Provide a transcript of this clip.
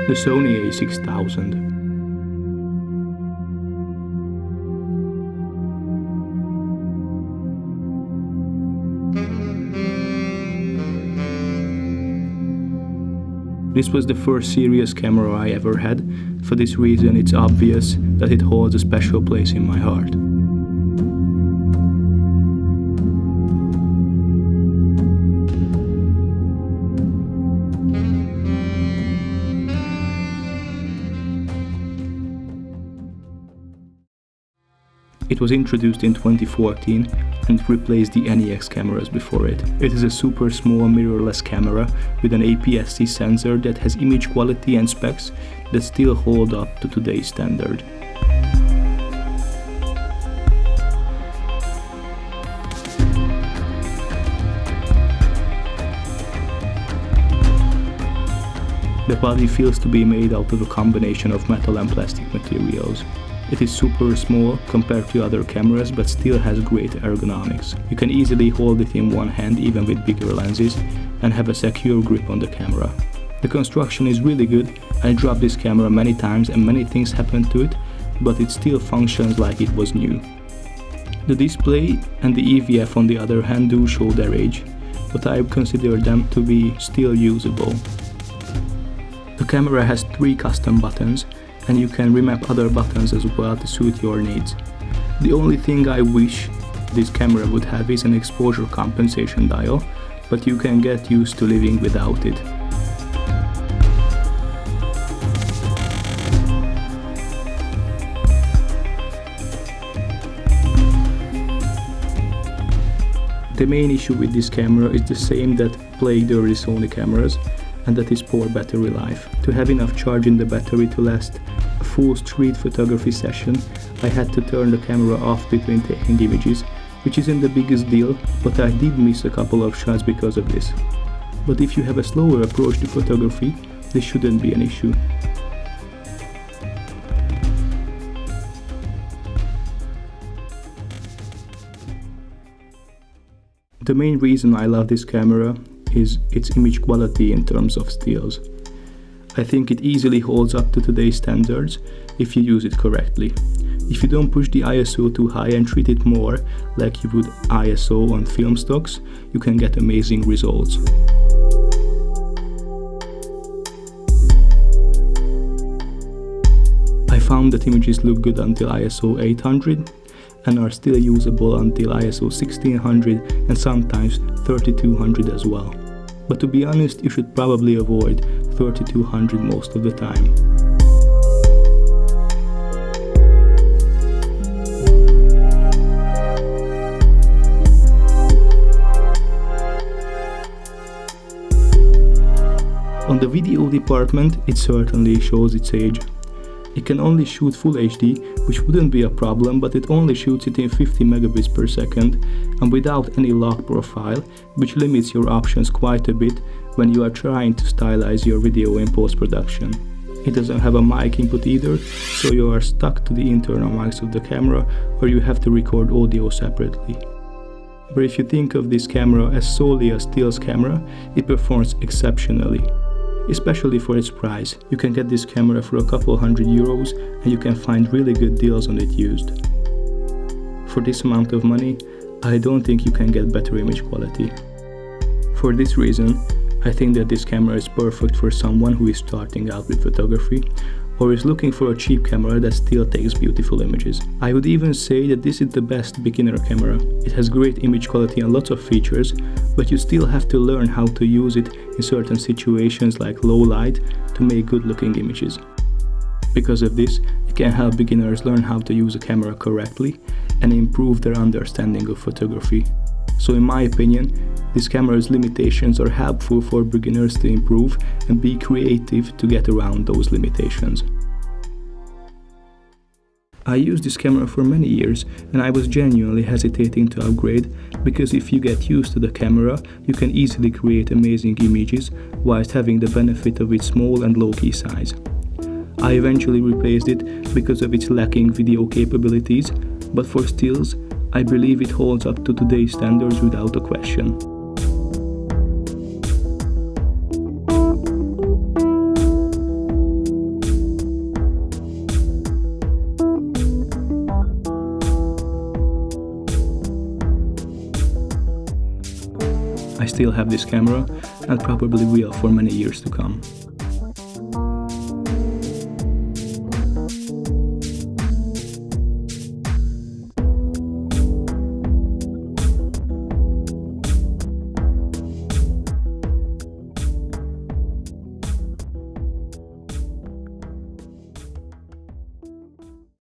the Sony a6000. This was the first serious camera I ever had. For this reason, it's obvious that it holds a special place in my heart. It was introduced in 2014 and replaced the NEX cameras before it. It is a super small mirrorless camera with an APS-C sensor that has image quality and specs that still hold up to today's standard. The body feels to be made out of a combination of metal and plastic materials. It is super small compared to other cameras but still has great ergonomics. You can easily hold it in one hand even with bigger lenses and have a secure grip on the camera. The construction is really good. I dropped this camera many times and many things happened to it, but it still functions like it was new. The display and the EVF on the other hand do show their age, but I consider them to be still usable. The camera has 3 custom buttons, and you can remap other buttons as well to suit your needs. The only thing I wish this camera would have is an exposure compensation dial, but you can get used to living without it. The main issue with this camera is the same that plagued early Sony cameras, and that is poor battery life. To have enough charge in the battery to last a full street photography session, I had to turn the camera off between taking images, which isn't the biggest deal, but I did miss a couple of shots because of this. But if you have a slower approach to photography, this shouldn't be an issue. The main reason I love this camera is its image quality in terms of stills. I think it easily holds up to today's standards if you use it correctly. If you don't push the ISO too high and treat it more like you would ISO on film stocks, you can get amazing results. I found that images look good until ISO 800 and are still usable until ISO 1600 and sometimes 3200 as well. But to be honest, you should probably avoid 3200 most of the time. On the video department, it certainly shows its age. It can only shoot Full HD, which wouldn't be a problem, but it only shoots it in 50 megabits per second and without any lock profile, which limits your options quite a bit when you are trying to stylize your video in post-production. It doesn't have a mic input either, so you are stuck to the internal mics of the camera, or you have to record audio separately. But if you think of this camera as solely a stills camera, it performs exceptionally. Especially for its price. You can get this camera for a couple €100 and you can find really good deals on it used. For this amount of money, I don't think you can get better image quality. For this reason, I think that this camera is perfect for someone who is starting out with photography or is looking for a cheap camera that still takes beautiful images. I would even say that this is the best beginner camera. It has great image quality and lots of features, but you still have to learn how to use it in certain situations like low light to make good looking images. Because of this, it can help beginners learn how to use a camera correctly and improve their understanding of photography. So in my opinion, this camera's limitations are helpful for beginners to improve and be creative to get around those limitations. I used this camera for many years and I was genuinely hesitating to upgrade because if you get used to the camera, you can easily create amazing images whilst having the benefit of its small and low-key size. I eventually replaced it because of its lacking video capabilities, but for stills, I believe it holds up to today's standards without a question. I still have this camera and probably will for many years to come.